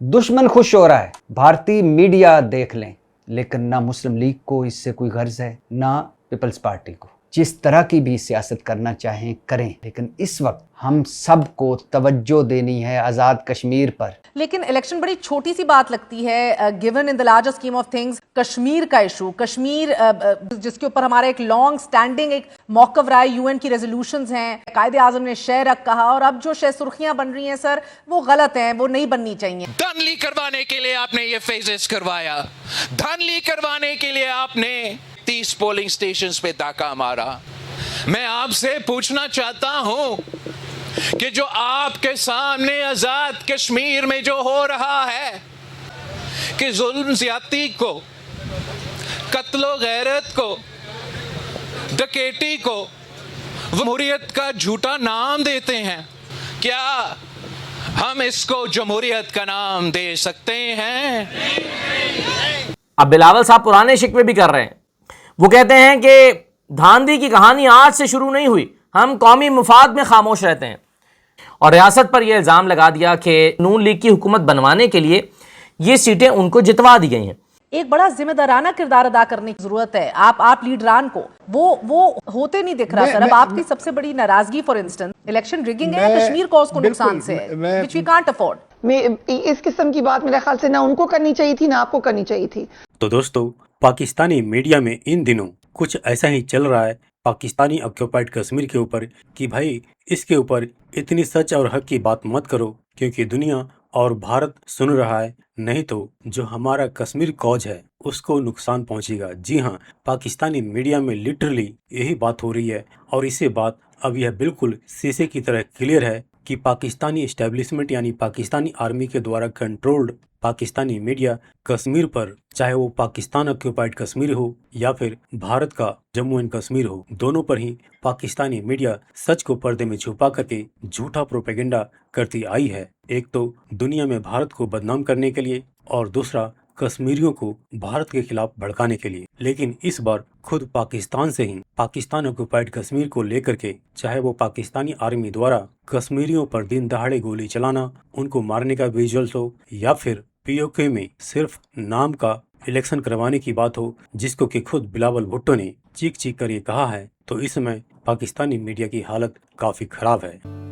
दुश्मन खुश हो रहा है, भारतीय मीडिया देख लें, लेकिन ना मुस्लिम लीग को इससे कोई गर्ज है, ना पीपल्स पार्टी को। जिस तरह की भी सियासत करना चाहें करें, लेकिन इस वक्त हम सबको तवज्जो देनी है आज़ाद कश्मीर पर। लेकिन इलेक्शन बड़ी छोटी सी बात लगती है given in the larger scheme of things. Kashmir का इशू, कश्मीर जिसके ऊपर हमारा एक लॉन्ग स्टैंडिंग एक मौक़िफ़ रहा है, यूएन की रेजोल्यूशंस हैं, कायदे आज़म ने शह रख कहा, और अब जो शह सुर्खियां बन रही हैं सर, वो गलत हैं, वो नहीं बननी चाहिए। धांधली करवाने के लिए आपने ये फेजेस करवाया, धांधली करवाने के लिए आपने 30 पोलिंग स्टेशंस पे डाका मारा। मैं आपसे पूछना चाहता हूं कि जो आपके सामने आजाद कश्मीर में जो हो रहा है कि जुल्म ज्यादती को, कत्लो गैरत को, डकैती को जमहूरियत का झूठा नाम देते हैं, क्या हम इसको जमहूरियत का नाम दे सकते हैं? अब बिलावल साहब पुराने शिकवे भी कर रहे हैं। वो कहते हैं कि धांधली की कहानी आज से शुरू नहीं हुई, हम कौमी मुफाद में खामोश रहते हैं। और रियासत पर यह इल्ज़ाम लगा दिया कि नून लीग की हुकूमत बनवाने के लिए ये सीटें उनको जितवा दी गई हैं। एक बड़ा जिम्मेदाराना किरदार अदा करने की जरूरत है। आप लीडरान को वो होते नहीं दिख रहा सर। अब आपकी सबसे बड़ी नाराजगी फॉर इंस्टेंस इलेक्शन रिगिंग है, कश्मीर को उसको नुकसान से है, व्हिच वी कांट अफोर्ड। इस किस्म की बात मेरे ख्याल से ना उनको करनी चाहिए थी, ना आपको करनी चाहिए थी। तो दोस्तों, पाकिस्तानी मीडिया में इन दिनों कुछ ऐसा ही चल रहा है पाकिस्तानी ऑक्यूपाइड कश्मीर के ऊपर कि भाई इसके ऊपर इतनी सच और हक की बात मत करो, क्योंकि दुनिया और भारत सुन रहा है, नहीं तो जो हमारा कश्मीर कॉज है उसको नुकसान पहुंचेगा। जी हाँ, पाकिस्तानी मीडिया में लिटरली यही बात हो रही है, और इसे बात अब यह बिल्कुल शीशे की तरह क्लियर है कि पाकिस्तानी एस्टेब्लिशमेंट यानी पाकिस्तानी आर्मी के द्वारा कंट्रोल्ड पाकिस्तानी मीडिया कश्मीर पर, चाहे वो पाकिस्तान ऑक्यूपाइड कश्मीर हो या फिर भारत का जम्मू एंड कश्मीर हो, दोनों पर ही पाकिस्तानी मीडिया सच को पर्दे में छुपा करके झूठा प्रोपेगेंडा करती आई है। एक तो दुनिया में भारत को बदनाम करने के लिए, और दूसरा कश्मीरियों को भारत के खिलाफ भड़काने के लिए। लेकिन इस बार खुद पाकिस्तान से ही पाकिस्तान ऑक्यूपाइड कश्मीर को लेकर के, चाहे वो पाकिस्तानी आर्मी द्वारा कश्मीरियों पर दिन दहाड़े गोली चलाना, उनको मारने का विजुअल्स हो, या फिर पीओके में सिर्फ नाम का इलेक्शन करवाने की बात हो, जिसको कि खुद बिलावल भुट्टो ने चीख चीख कर ये कहा है, तो इस समय पाकिस्तानी मीडिया की हालत काफी खराब है।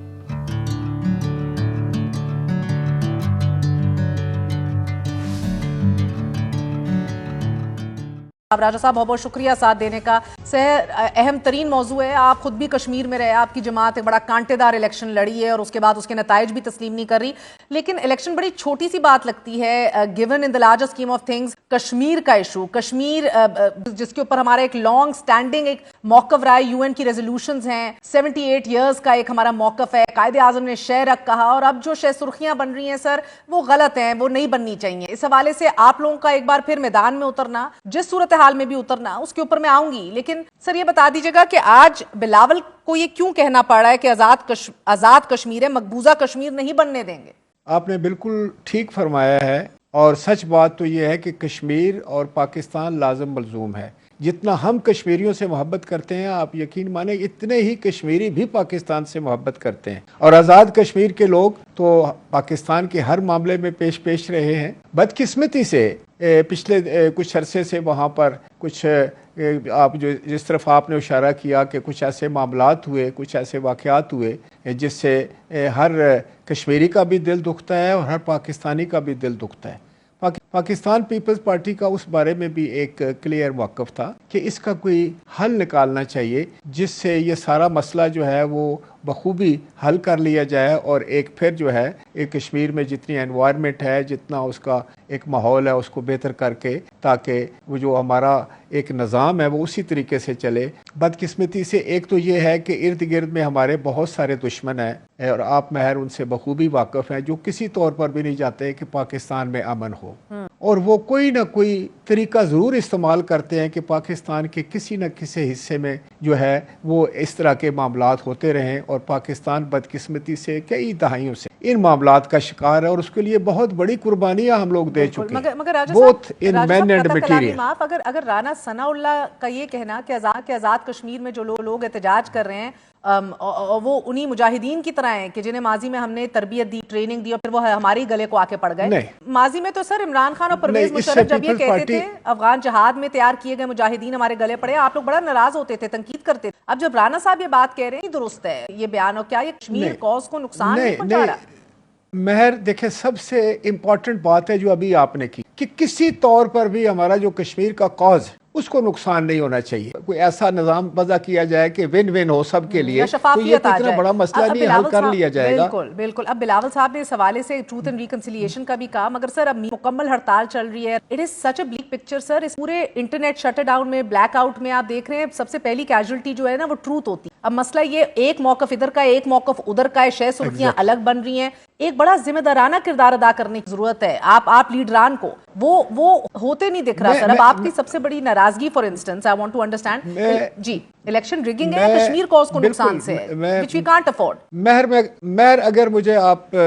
राजा साहब बहुत बहुत शुक्रिया साथ देने का। सर, अहम तरीन मौजू है, आप खुद भी कश्मीर में रहे, आपकी जमात एक बड़ा कांटेदार इलेक्शन लड़ी है और उसके बाद उसके नताइज भी तस्लीम नहीं कर रही। लेकिन इलेक्शन बड़ी छोटी सी बात लगती है given in the larger scheme of things. Kashmir का इशू, कश्मीर जिसके ऊपर हमारा एक लॉन्ग स्टैंडिंग एक मौक़िफ़ रहा है, यूएन की रेजोल्यूशंस हैं, 78 ईयर्स का एक हमारा मौक़िफ़ है, कायदे आज़म ने शह रख कहा, और अब जो शह सुर्खियां बन रही हैं सर, वो गलत हैं, वो नहीं बननी चाहिए। इस हवाले से आप लोगों का एक बार फिर मैदान में उतरना, जिस सूरत हाल में भी उतरना, उसके ऊपर मैं आऊंगी। लेकिन सर ये बता दीजिएगा कि आज बिलावल को ये क्यों कहना पड़ रहा है कि आजाद कश्मीर है, मकबूजा कश्मीर नहीं बनने देंगे? आपने बिल्कुल ठीक फरमाया है, और सच बात तो ये है कि कश्मीर और पाकिस्तान लाजम मलजूम है। जितना हम कश्मीरियों से मोहब्बत करते हैं, आप यकीन माने इतने ही कश्मीरी भी पाकिस्तान से मोहब्बत करते हैं। और आज़ाद कश्मीर के लोग तो पाकिस्तान के हर मामले में पेश रहे हैं। बदकिस्मती से पिछले कुछ अरसे से वहाँ पर कुछ आप जो जिस तरफ आपने इशारा किया कि कुछ ऐसे मामलात हुए, कुछ ऐसे वाक़यात हुए जिससे हर कश्मीरी का भी दिल दुखता है और हर पाकिस्तानी का भी दिल दुखता है। पाकिस्तान पीपल्स पार्टी का उस बारे में भी एक क्लियर मौक़िफ़ था कि इसका कोई हल निकालना चाहिए, जिससे ये सारा मसला जो है वो बखूबी हल कर लिया जाए, और एक फिर जो है एक कश्मीर में जितनी एनवायरनमेंट है, जितना उसका एक माहौल है, उसको बेहतर करके, ताकि वो जो हमारा एक निज़ाम है वो उसी तरीके से चले। बदकिस्मती से एक तो ये है कि इर्द गिर्द में हमारे बहुत सारे दुश्मन हैं, और आप महर उनसे बखूबी वाकिफ़ हैं, जो किसी तौर पर भी नहीं चाहते कि पाकिस्तान में अमन हो, और वो कोई ना कोई तरीका ज़रूर इस्तेमाल करते हैं कि पाकिस्तान के किसी न किसी हिस्से में जो है वो इस तरह के मामलात होते रहें, और पाकिस्तान बदकिस्मती से कई दहाइयों से इन मामलात का शिकार है, और उसके लिए बहुत बड़ी कुर्बानियां हम लोग दे चुके हैं, both in man and material. अगर राना सनाउल्लाह का ये कहना कि आज़ाद कश्मीर में जो लोग एहतजाज कर रहे हैं وہ انہی مجاہدین کی طرح ہیں کہ جنہیں ماضی میں ہم نے تربیت دی، ٹریننگ دی اور پھر وہ ہمارے گلے کو آ کے پڑ گئے؟ ماضی میں تو سر عمران خان اور پرویز مشرف جب یہ کہتے تھے افغان جہاد میں تیار کیے گئے مجاہدین ہمارے گلے پڑے، آپ لوگ بڑا ناراض ہوتے تھے، تنقید کرتے تھے. اب جب رانا صاحب یہ بات کہہ رہے ہیں درست ہے یہ بیان، اور کیا یہ کشمیر کاز کو نقصان نہیں پہنچا رہا؟ مہر دیکھیں، سب سے امپورٹنٹ بات ہے جو ابھی آپ نے کی کہ کسی طور پر بھی ہمارا جو کشمیر کا کاز اس کو نقصان نہیں ہونا چاہیے. کوئی ایسا نظام وضع کیا جائے کہ ون ون ہو سب کے لیے، تو یہ اتنا بڑا مسئلہ نہیں حل کر لیا جائے گا. بالکل بالکل. اب بلاول صاحب نے اس حوالے سے ٹروتھ اینڈ ریکنسیلیشن کا بھی کہا، مگر سر اب مکمل ہڑتال چل رہی ہے. It is such a bleak picture sir. اس پورے انٹرنیٹ شٹ ڈاؤن میں، بلیک آؤٹ میں آپ دیکھ رہے ہیں سب سے پہلی کیجولٹی جو ہے نا وہ ٹروتھ ہوتی. اب مسئلہ یہ ایک موقف ادھر کا ایک موقف ادھر کا ہے، شہ سرخیاں الگ بن رہی ہیں. ایک بڑا ذمہ دارانہ کردار ادا کرنے کی ضرورت ہے آپ لیڈران کو، وہ ہوتے نہیں دکھ رہا سر. اب آپ کی سب سے بڑی ناراضگی for instance I want to understand جی الیکشن ریگنگ ہے، کشمیر کو اس کو نقصان سے ہے which we can't afford. مہر اگر مجھے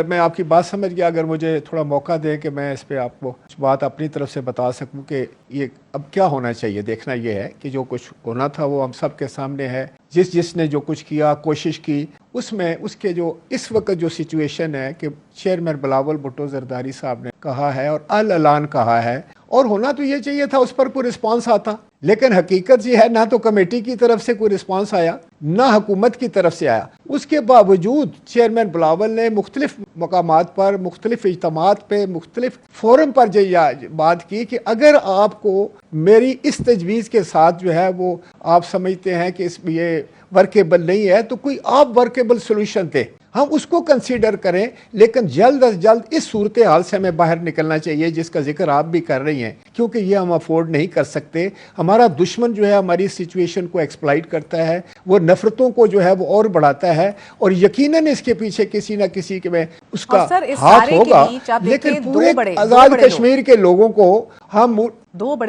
میں آپ کی بات سمجھ گیا، اگر مجھے تھوڑا موقع دیں کہ میں اس پہ آپ کو کچھ بات اپنی طرف سے بتا سکوں کہ یہ اب کیا ہونا چاہیے. دیکھنا یہ ہے کہ جو کچھ ہونا تھا وہ ہم سب کے سامنے ہے. جس نے جو کچھ کیا، کوشش کی، اس میں اس کے جو اس وقت جو سچویشن ہے کہ چیئرمین بلاول بھٹو زرداری صاحب نے کہا ہے اور اعلان کہا ہے، اور ہونا تو یہ چاہیے تھا اس پر کوئی رسپانس آتا، لیکن حقیقت یہ ہے نہ تو کمیٹی کی طرف سے کوئی رسپانس آیا نہ حکومت کی طرف سے آیا. اس کے باوجود چیئرمین بلاول نے مختلف مقامات پر، مختلف اجتماعات پہ، مختلف فورم پر یہ بات کی کہ اگر آپ کو میری اس تجویز کے ساتھ جو ہے وہ آپ سمجھتے ہیں کہ اس یہ ورکیبل نہیں ہے تو کوئی آپ ورکیبل سولوشن دے، ہم اس کو کنسیڈر کریں، لیکن جلد از جلد اس صورتحال سے ہمیں باہر نکلنا چاہیے جس کا ذکر آپ بھی کر رہی ہیں، کیونکہ یہ ہم افورڈ نہیں کر سکتے. ہمارا دشمن جو ہے ہماری سچویشن کو ایکسپلائٹ کرتا ہے، وہ نفرتوں کو جو ہے وہ اور بڑھاتا ہے، اور یقیناً اس کے پیچھے کسی نہ کسی کے میں اس کا ہاتھ ہوگا. لیکن پورے آزاد کشمیر کے لوگوں کو ہم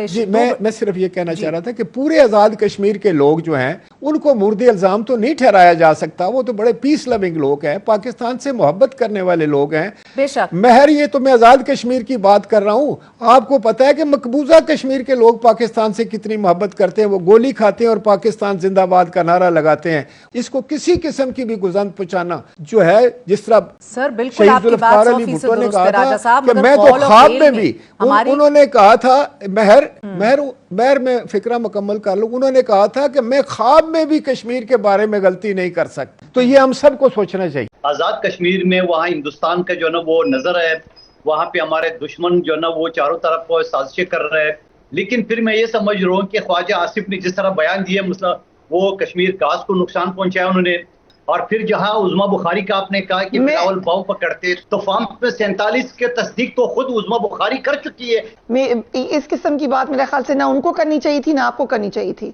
جی میں صرف یہ کہنا چاہ رہا تھا کہ پورے آزاد کشمیر کے لوگ جو ہیں ان کو مورد الزام تو نہیں ٹھہرایا جا سکتا. وہ تو بڑے پیس لونگ لوگ ہیں، پاکستان سے محبت کرنے والے لوگ ہیں. بے شک مہر یہ تو میں آزاد کشمیر کی بات کر رہا ہوں. آپ کو پتا ہے کہ مقبوضہ کشمیر کے لوگ پاکستان سے کتنی محبت کرتے ہیں. وہ گولی کھاتے ہیں اور پاکستان زندہ باد کا نعرہ لگاتے ہیں. اس کو کسی قسم کی بھی گزند پہنچانا جو ہے، جس طرح سر بالکل آپ کی بات 100% درست ہے راجہ صاحب، کہ میں تو خواب میں بھی انہوں نے کہا تھا، مہر میں فکرہ مکمل کر لوں، انہوں نے کہا تھا کہ میں خواب میں بھی کشمیر کے بارے میں غلطی نہیں کر سکتا. تو یہ ہم سب کو سوچنا چاہیے. آزاد کشمیر میں وہاں ہندوستان کا جو ہے نا وہ نظر ہے، وہاں پہ ہمارے دشمن جو ہے نا وہ چاروں طرف سازشیں کر رہے ہیں. لیکن پھر میں یہ سمجھ رہا ہوں کہ خواجہ آصف نے جس طرح بیان دیا وہ کشمیر کاز کو نقصان پہنچایا انہوں نے. اور پھر جہاں عظما بخاری کا آپ نے کہا کہ بلاول باؤ پکڑتے، تو فارم میں 47 کے تصدیق تو خود عظما بخاری کر چکی ہے. اس قسم کی بات میرے خیال سے نہ ان کو کرنی چاہیے تھی نہ آپ کو کرنی چاہیے تھی.